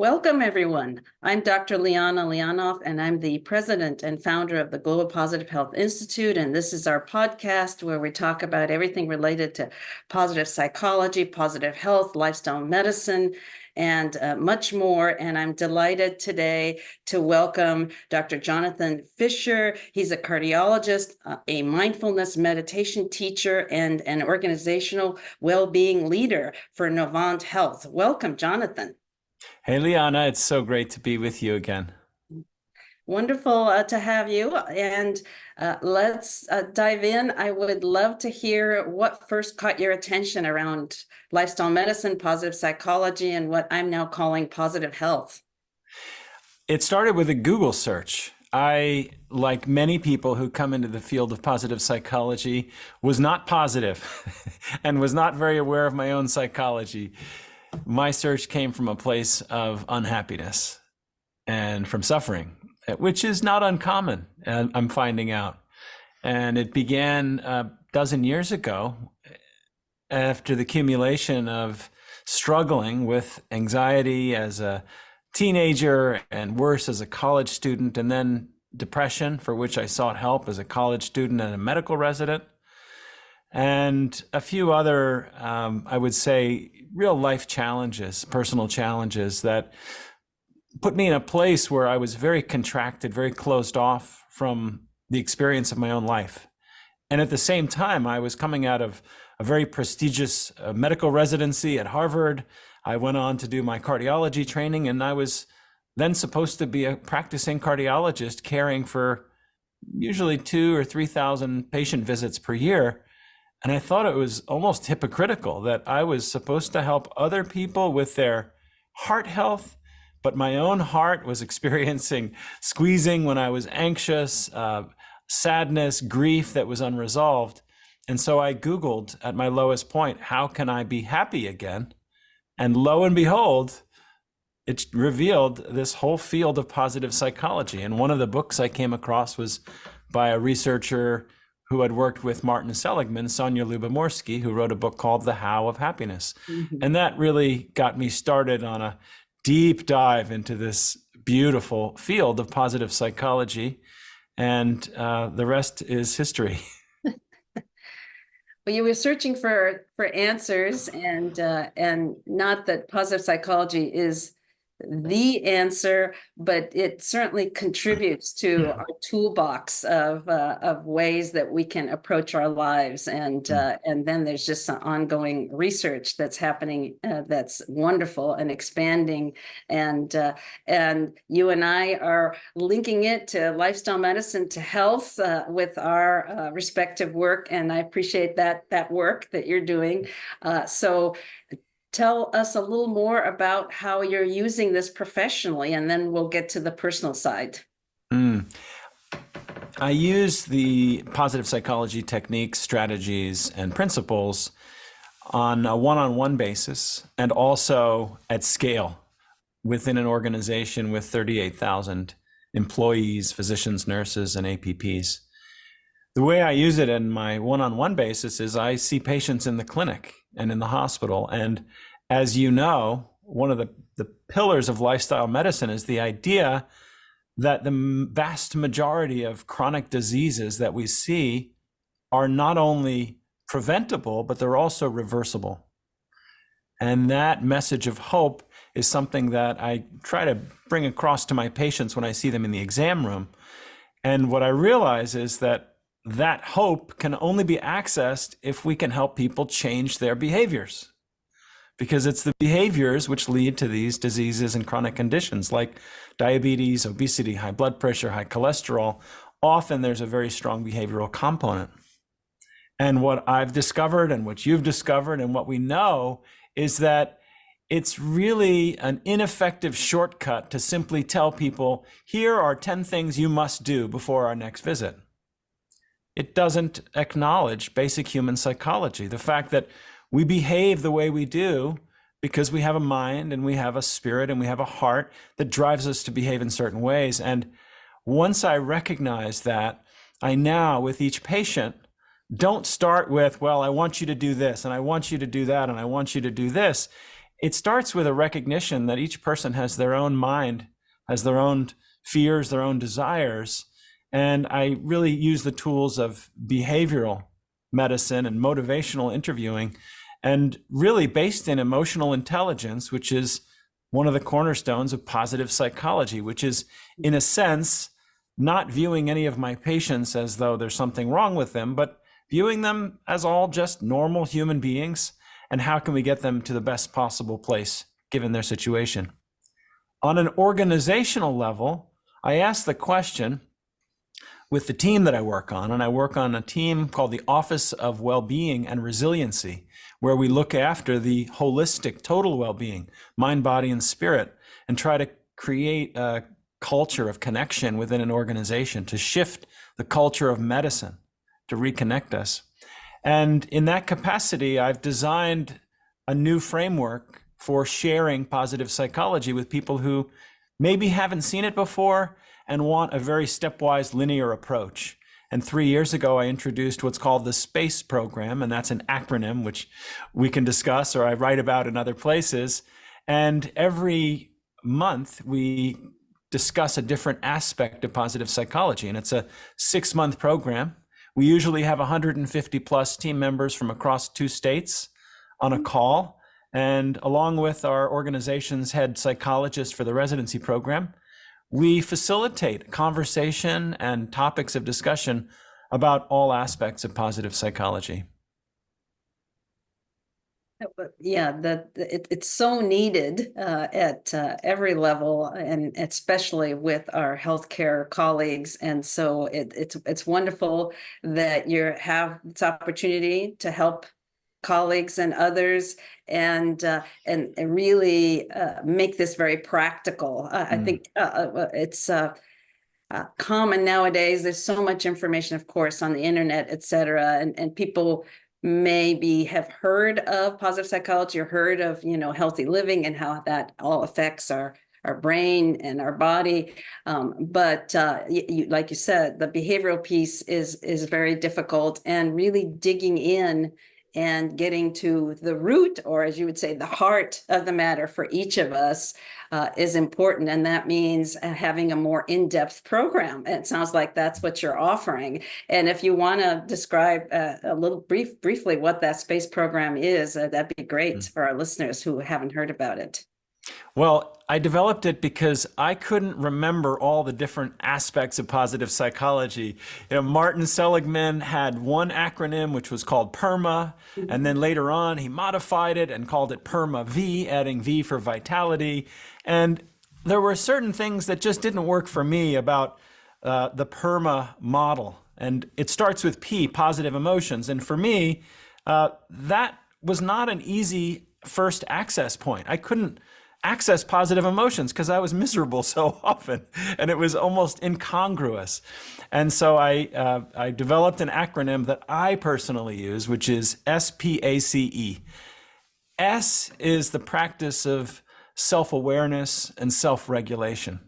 Welcome, everyone. I'm Dr. Liana Lianov, and I'm the president and founder of the Global Positive Health Institute. And this is our podcast where we talk about everything related to positive psychology, positive health, lifestyle medicine, and much more. And I'm delighted today to welcome Dr. Jonathan Fisher. He's a cardiologist, a mindfulness meditation teacher, and an organizational well-being leader for Novant Health. Welcome, Jonathan. Hey, Liana, it's so great to be with you again. Wonderful to have you. And let's dive in. I would love to hear what first caught your attention around lifestyle medicine, positive psychology, and what I'm now calling positive health. It started with a Google search. I, like many people who come into the field of positive psychology, was not positive and was not very aware of my own psychology. My search came from a place of unhappiness and from suffering, which is not uncommon, I'm finding out. And it began a dozen years ago after the accumulation of struggling with anxiety as a teenager and worse as a college student, and then depression, for which I sought help as a college student and a medical resident, and a few other, I would say, real life challenges, personal challenges that put me in a place where I was very contracted, very closed off from the experience of my own life. And at the same time, I was coming out of a very prestigious medical residency at Harvard. I went on to do my cardiology training, and I was then supposed to be a practicing cardiologist caring for usually 2,000 or 3,000 patient visits per year. And I thought it was almost hypocritical that I was supposed to help other people with their heart health, but my own heart was experiencing squeezing when I was anxious, sadness, grief that was unresolved. And so I Googled at my lowest point, how can I be happy again? And lo and behold, it revealed this whole field of positive psychology. And one of the books I came across was by a researcher who had worked with Martin Seligman, Sonia Lyubomirsky, who wrote a book called The How of Happiness. Mm-hmm. And that really got me started on a deep dive into this beautiful field of positive psychology. And the rest is history. Well, you were searching for answers, and not that positive psychology is the answer, but it certainly contributes to our toolbox of ways that we can approach our lives, and then there's just some ongoing research that's happening that's wonderful and expanding, and you and I are linking it to lifestyle medicine, to health with our respective work, and I appreciate that work that you're doing. So tell us a little more about how you're using this professionally, and then we'll get to the personal side. I use the positive psychology techniques, strategies, and principles on a one-on-one basis, and also at scale within an organization with 38,000 employees, physicians, nurses, and APPs. The way I use it in my one-on-one basis is I see patients in the clinic and in the hospital. And as you know, one of the pillars of lifestyle medicine is the idea that the vast majority of chronic diseases that we see are not only preventable, but they're also reversible. And that message of hope is something that I try to bring across to my patients when I see them in the exam room. And what I realize is that hope can only be accessed if we can help people change their behaviors, because it's the behaviors which lead to these diseases and chronic conditions like diabetes, obesity, high blood pressure, high cholesterol. Often there's a very strong behavioral component. And what I've discovered and what you've discovered and what we know is that it's really an ineffective shortcut to simply tell people, here are 10 things you must do before our next visit. It doesn't acknowledge basic human psychology, the fact that we behave the way we do because we have a mind and we have a spirit and we have a heart that drives us to behave in certain ways. And once I recognize that, I now, with each patient, don't start with, well, I want you to do this and I want you to do that and I want you to do this. it starts with a recognition that each person has their own mind, has their own fears, their own desires. And I really use the tools of behavioral medicine and motivational interviewing, and really based in emotional intelligence, which is one of the cornerstones of positive psychology, which is, in a sense, not viewing any of my patients as though there's something wrong with them, but viewing them as all just normal human beings, and how can we get them to the best possible place given their situation. On an organizational level, I ask the question with the team that I work on, and I work on a team called the Office of Wellbeing and Resiliency, where we look after the holistic total well-being, mind, body, and spirit, and try to create a culture of connection within an organization to shift the culture of medicine, to reconnect us. And in that capacity, I've designed a new framework for sharing positive psychology with people who maybe haven't seen it before and want a very stepwise linear approach. And 3 years ago, I introduced what's called the SPACE program, and that's an acronym which we can discuss or I write about in other places. And every month, we discuss a different aspect of positive psychology, and it's a 6-month program. We usually have 150 plus team members from across 2 states on a call, and along with our organization's head psychologist for the residency program, we facilitate conversation and topics of discussion about all aspects of positive psychology. Yeah, it's so needed at every level, and especially with our healthcare colleagues. And so it's wonderful that you have this opportunity to help colleagues and others, and really make this very practical. I think it's common nowadays. There's so much information, of course, on the internet, et cetera, and people maybe have heard of positive psychology or heard of, healthy living and how that all affects our brain and our body. But like you said, the behavioral piece is very difficult, and really digging in and getting to the root, or as you would say, the heart of the matter for each of us is important. And that means having a more in-depth program. And it sounds like that's what you're offering. And if you want to describe a little briefly what that SPACE program is, that'd be great for our listeners who haven't heard about it. Well, I developed it because I couldn't remember all the different aspects of positive psychology. Martin Seligman had one acronym, which was called PERMA, and then later on he modified it and called it PERMA-V, adding V for vitality. And there were certain things that just didn't work for me about the PERMA model. And it starts with P, positive emotions. And for me, that was not an easy first access point. I couldn't access positive emotions because I was miserable so often, and it was almost incongruous. And so I developed an acronym that I personally use, which is SPACE. S is the practice of self-awareness and self-regulation.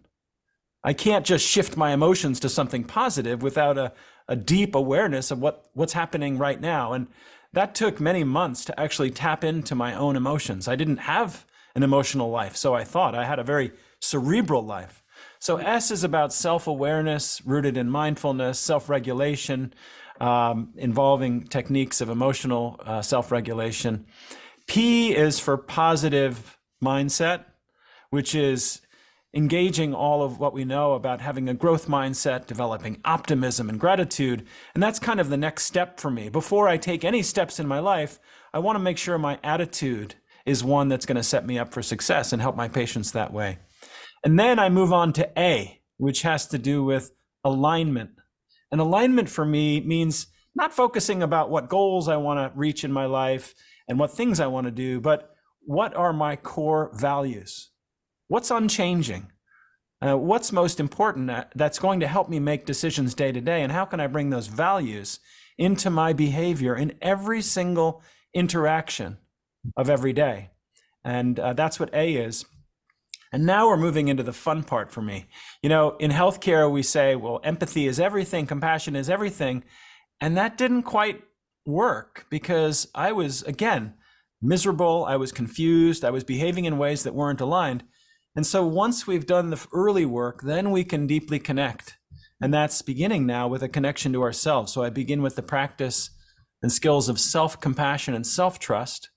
I can't just shift my emotions to something positive without a deep awareness of what's happening right now. And that took many months to actually tap into my own emotions. I didn't have an emotional life, so I thought I had a very cerebral life. So S is about self-awareness rooted in mindfulness, self-regulation, involving techniques of emotional self-regulation. P is for positive mindset, which is engaging all of what we know about having a growth mindset, developing optimism and gratitude. And that's kind of the next step for me. Before I take any steps in my life, I want to make sure my attitude is one that's going to set me up for success and help my patients that way. And then I move on to A, which has to do with alignment. And alignment for me means not focusing about what goals I want to reach in my life and what things I want to do, but what are my core values? What's unchanging? What's most important that's going to help me make decisions day to day? And how can I bring those values into my behavior in every single interaction of every day? And that's what A is. And now we're moving into the fun part for me. In healthcare, we say, well, empathy is everything, compassion is everything. And that didn't quite work because I was, again, miserable, I was confused, I was behaving in ways that weren't aligned. And so once we've done the early work, then we can deeply connect. And that's beginning now with a connection to ourselves. So I begin with the practice and skills of self-compassion and self-trust,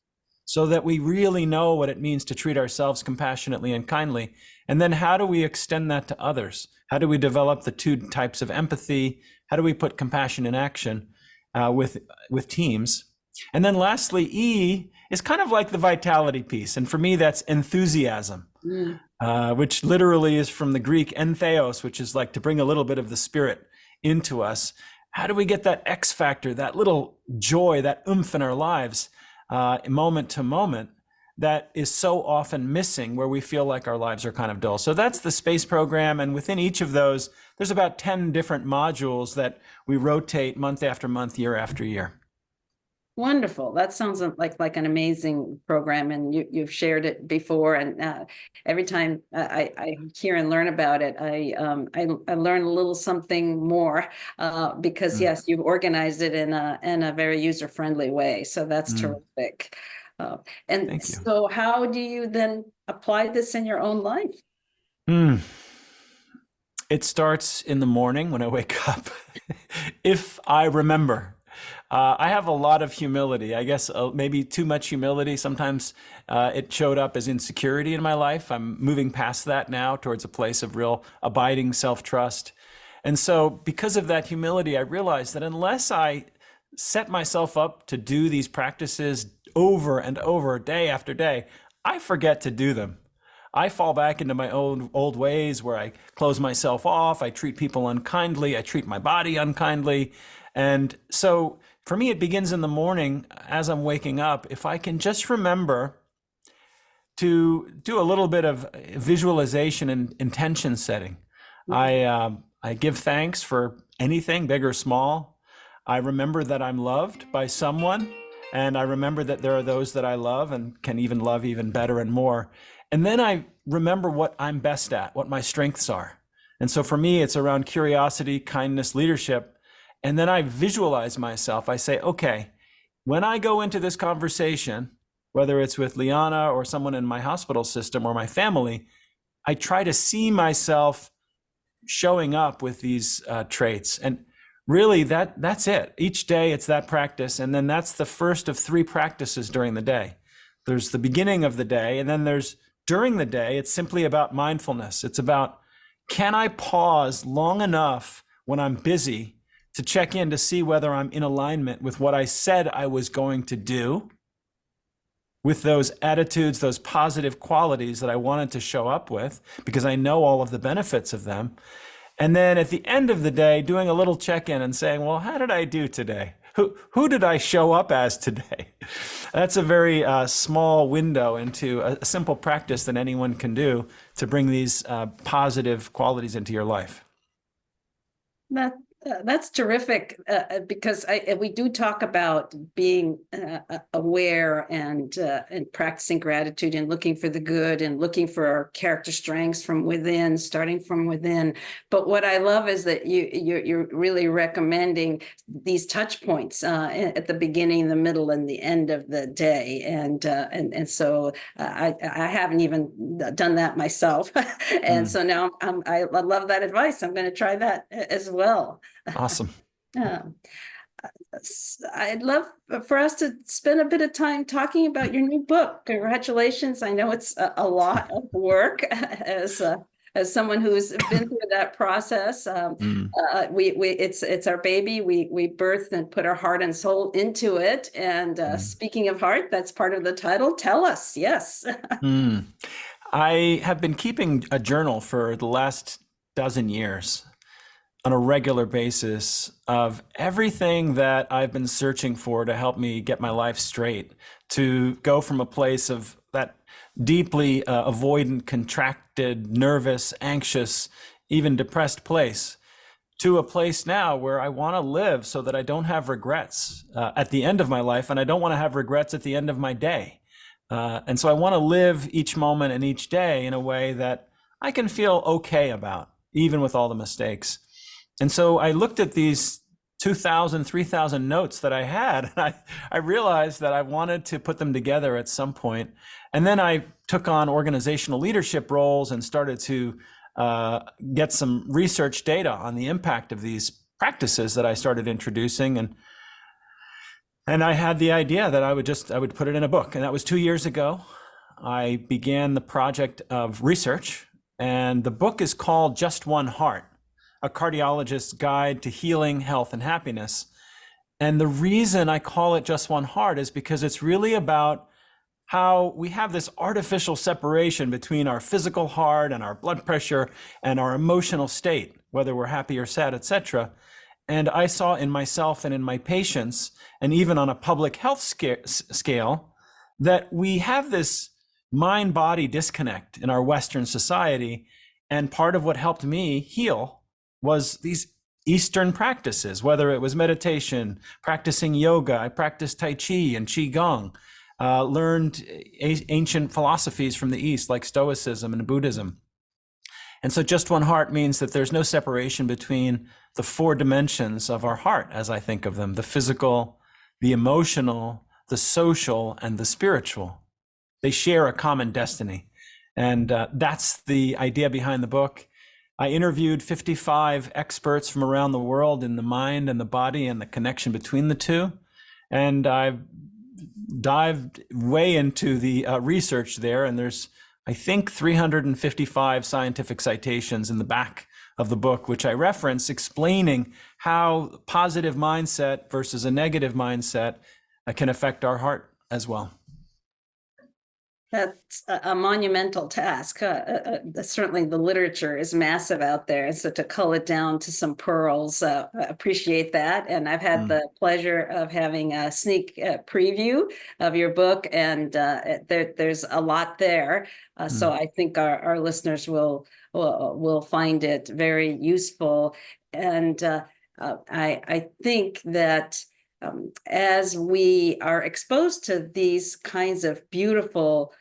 so that we really know what it means to treat ourselves compassionately and kindly. And then how do we extend that to others? How do we develop the two types of empathy? How do we put compassion in action with teams? And then lastly, E is kind of like the vitality piece. And for me, that's enthusiasm, which literally is from the Greek entheos, which is like to bring a little bit of the spirit into us. How do we get that X factor, that little joy, that oomph in our lives, moment to moment, that is so often missing, where we feel like our lives are kind of dull? So that's the SPACE program. And within each of those, there's about 10 different modules that we rotate month after month, year after year. Wonderful. That sounds like an amazing program, and you've shared it before. And every time I hear and learn about it, I learn a little something more because yes, you've organized it in a very user-friendly way. So that's terrific. And Thank you. so, how do you then apply this in your own life? It starts in the morning when I wake up, if I remember. I have a lot of humility, I guess maybe too much humility. Sometimes it showed up as insecurity in my life. I'm moving past that now towards a place of real abiding self-trust. And so because of that humility, I realized that unless I set myself up to do these practices over and over, day after day, I forget to do them. I fall back into my own old ways where I close myself off, I treat people unkindly, I treat my body unkindly. And so for me, it begins in the morning as I'm waking up. If I can just remember to do a little bit of visualization and intention setting. I give thanks for anything, big or small. I remember that I'm loved by someone, and I remember that there are those that I love and can even love even better and more. And then I remember what I'm best at, what my strengths are. And so for me, it's around curiosity, kindness, leadership. And then I visualize myself. I say, okay, when I go into this conversation, whether it's with Liana or someone in my hospital system or my family, I try to see myself showing up with these traits. And really, that's it. Each day, it's that practice. And then that's the first of 3 practices during the day. There's the beginning of the day, and then there's during the day, it's simply about mindfulness. It's about, can I pause long enough when I'm busy to check in to see whether I'm in alignment with what I said I was going to do, with those attitudes, those positive qualities that I wanted to show up with, because I know all of the benefits of them. And then at the end of the day, doing a little check-in and saying, well, how did I do today? Who did I show up as today? That's a very small window into a simple practice that anyone can do to bring these positive qualities into your life. That's terrific because we do talk about being aware and practicing gratitude and looking for the good and looking for our character strengths from within, starting from within. But what I love is that you're really recommending these touch points at the beginning, the middle, and the end of the day. And so I haven't even done that myself, and so now I love that advice. I'm going to try that as well. Awesome. I'd love for us to spend a bit of time talking about your new book. Congratulations. I know it's a lot of work as someone who's been through that process. It's our baby. We birthed and put our heart and soul into it. And speaking of heart, that's part of the title. Tell us. Yes. I have been keeping a journal for the last dozen years on a regular basis of everything that I've been searching for to help me get my life straight, to go from a place of that deeply avoidant, contracted, nervous, anxious, even depressed place, to a place now where I want to live so that I don't have regrets at the end of my life, and I don't want to have regrets at the end of my day. And so I want to live each moment and each day in a way that I can feel okay about, even with all the mistakes. And so I looked at these 2,000, 3,000 notes that I had. And I realized that I wanted to put them together at some point. And then I took on organizational leadership roles and started to get some research data on the impact of these practices that I started introducing. And I had the idea that I would put it in a book. And that was 2 years ago. I began the project of research, and the book is called Just One Heart, a cardiologist's guide to healing, health, and happiness. And the reason I call it Just One Heart is because it's really about how we have this artificial separation between our physical heart and our blood pressure and our emotional state, whether we're happy or sad, etc. And I saw in myself and in my patients, and even on a public health scale, that we have this mind-body disconnect in our Western society. And part of what helped me heal was these Eastern practices, whether it was meditation, practicing yoga. I practiced Tai Chi and Qigong, learned ancient philosophies from the East like Stoicism and Buddhism. And so Just One Heart means that there's no separation between the four dimensions of our heart, as I think of them: the physical, the emotional, the social, and the spiritual. They share a common destiny. And that's the idea behind the book. I interviewed 55 experts from around the world in the mind and the body and the connection between the two. And I've dived way into the research there. And there's, I think, 355 scientific citations in the back of the book, which I reference, explaining how positive mindset versus a negative mindset can affect our heart as well. That's a monumental task. Certainly the literature is massive out there. So to cull it down to some pearls, appreciate that. And I've had the pleasure of having a sneak preview of your book, and there's a lot there. So I think our listeners will find it very useful. And I think that as we are exposed to these kinds of beautiful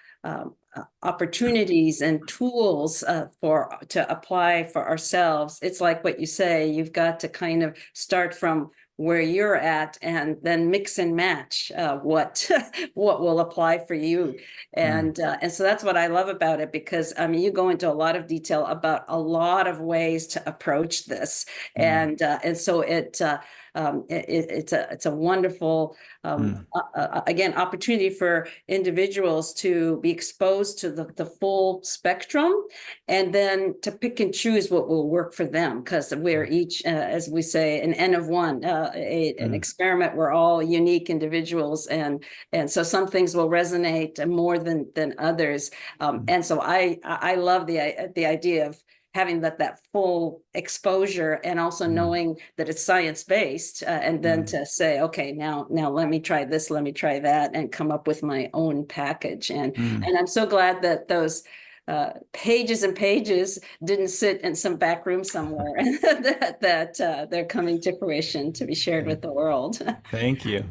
opportunities and tools to apply for ourselves, it's like what you say, you've got to kind of start from where you're at and then mix and match what will apply for you. And so that's what I love about it, because I mean, you go into a lot of detail about a lot of ways to approach this. And so it's a wonderful, again, opportunity for individuals to be exposed to the full spectrum, and then to pick and choose what will work for them, because we're each, as we say, an N of one, an experiment. We're all unique individuals, and so some things will resonate more than others. And so I love the idea of having that full exposure, and also knowing that it's science-based, and then to say, okay, now let me try this, let me try that, and come up with my own package. And I'm so glad that those pages and pages didn't sit in some back room somewhere, that they're coming to fruition to be shared with the world. Thank you.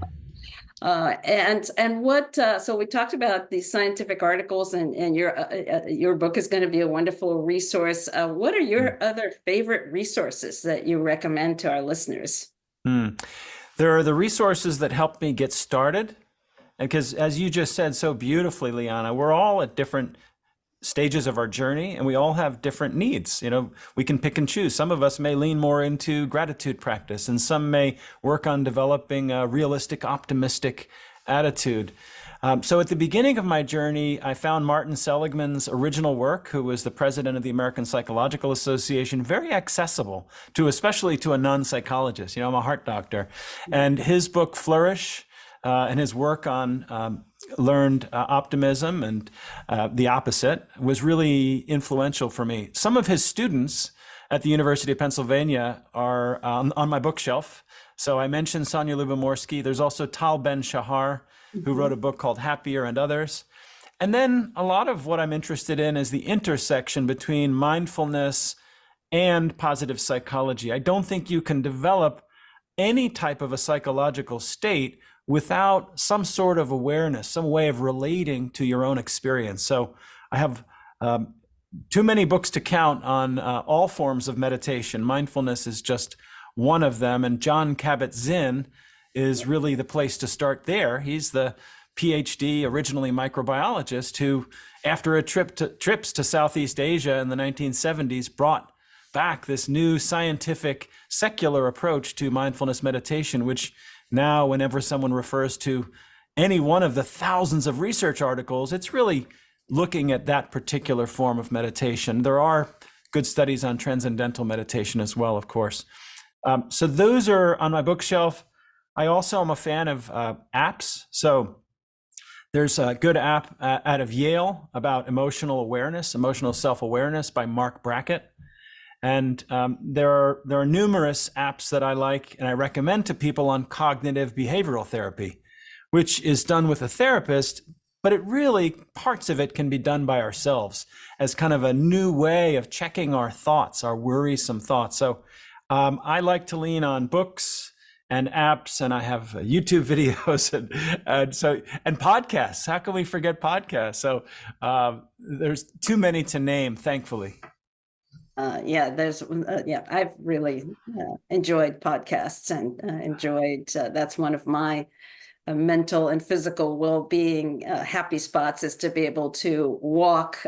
And what, so we talked about these scientific articles, and your book is going to be a wonderful resource. What are your other favorite resources that you recommend to our listeners? There are the resources that helped me get started. Because as you just said so beautifully, Liana, we're all at different stages of our journey, and we all have different needs. You know, we can pick and choose. Some of us may lean more into gratitude practice, and some may work on developing a realistic, optimistic attitude. So at the beginning of my journey, I found Martin Seligman's original work, who was the president of the American Psychological Association, very accessible to, especially to a non-psychologist. You know, I'm a heart doctor. And his book, Flourish, and his work on learned optimism and the opposite, was really influential for me. Some of his students at the University of Pennsylvania are on my bookshelf. So I mentioned Sonia Lubomirsky. There's also Tal Ben-Shahar, who wrote a book called Happier, and others. And then a lot of what I'm interested in is the intersection between mindfulness and positive psychology. I don't think you can develop any type of a psychological state without some sort of awareness, some way of relating to your own experience. So I have too many books to count on all forms of meditation. Mindfulness is just one of them. And John Kabat-Zinn is really the place to start there. He's the PhD, originally microbiologist, who, after trips to Southeast Asia in the 1970s, brought back this new scientific secular approach to mindfulness meditation, which now, whenever someone refers to any one of the thousands of research articles, it's really looking at that particular form of meditation. There are good studies on transcendental meditation as well, of course. So those are on my bookshelf. I also am a fan of apps. So there's a good app out of Yale about emotional awareness, emotional self-awareness by Mark Brackett. And there are numerous apps that I like and I recommend to people on cognitive behavioral therapy, which is done with a therapist, but it really, parts of it can be done by ourselves as kind of a new way of checking our thoughts, our worrisome thoughts. So I like to lean on books and apps, and I have YouTube videos and podcasts. How can we forget podcasts? So there's too many to name, thankfully. I've really enjoyed podcasts and enjoyed, that's one of my mental and physical well-being happy spots, is to be able to walk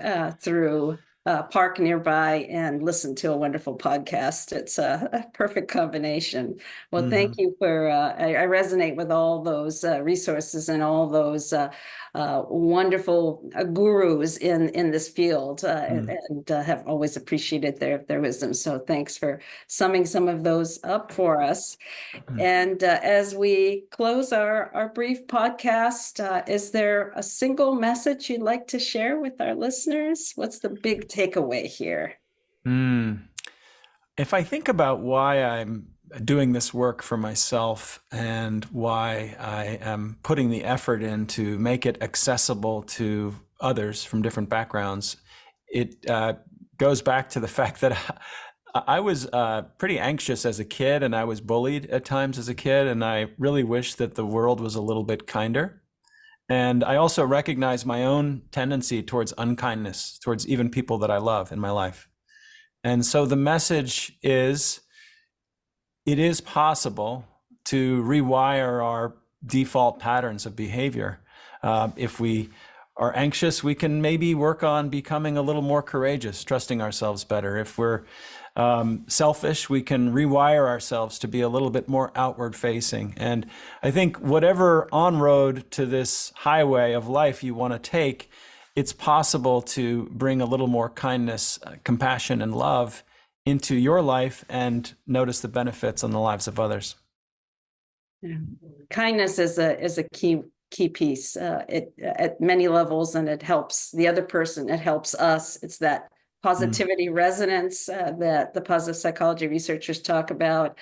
through a park nearby and listen to a wonderful podcast. It's a perfect combination. Well, thank you for, I resonate with all those resources and all those wonderful gurus in this field, and have always appreciated their wisdom. So thanks for summing some of those up for us. And as we close our brief podcast, is there a single message you'd like to share with our listeners? What's the big takeaway here? If I think about why I'm doing this work for myself and why I am putting the effort in to make it accessible to others from different backgrounds, it goes back to the fact that I was pretty anxious as a kid, and I was bullied at times as a kid, and I really wish that the world was a little bit kinder. And I also recognize my own tendency towards unkindness, towards even people that I love in my life. And so the message is, it is possible to rewire our default patterns of behavior. If we are anxious, we can maybe work on becoming a little more courageous, trusting ourselves better. If we're selfish, we can rewire ourselves to be a little bit more outward facing. And I think whatever on-road to this highway of life you want to take, it's possible to bring a little more kindness, compassion, and love into your life and notice the benefits on the lives of others. Yeah. Kindness is a key piece, it at many levels, and it helps the other person, it helps us. It's that positivity resonance that the positive psychology researchers talk about.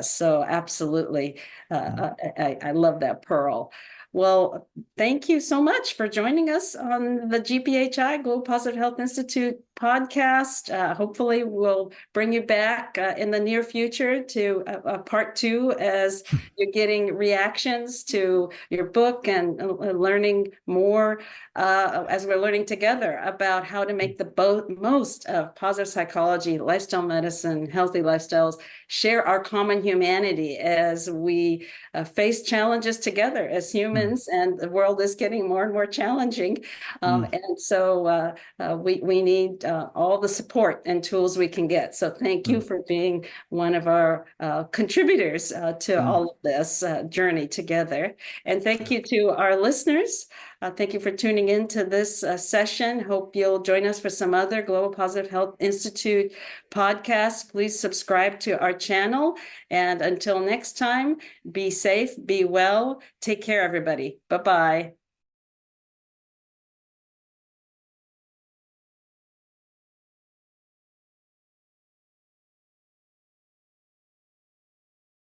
So absolutely, I love that pearl. Well, thank you so much for joining us on the GPHI Global Positive Health Institute podcast. Hopefully we'll bring you back in the near future to part 2, as you're getting reactions to your book and learning more as we're learning together about how to make the most of positive psychology, lifestyle medicine, healthy lifestyles, share our common humanity as we face challenges together as humans, and the world is getting more and more challenging. And so we need all the support and tools we can get. So thank you for being one of our contributors to all of this journey together. And thank you to our listeners. Thank you for tuning in to this session. Hope you'll join us for some other Global Positive Health Institute podcasts. Please subscribe to our channel. And until next time, be safe, be well. Take care, everybody. Bye-bye.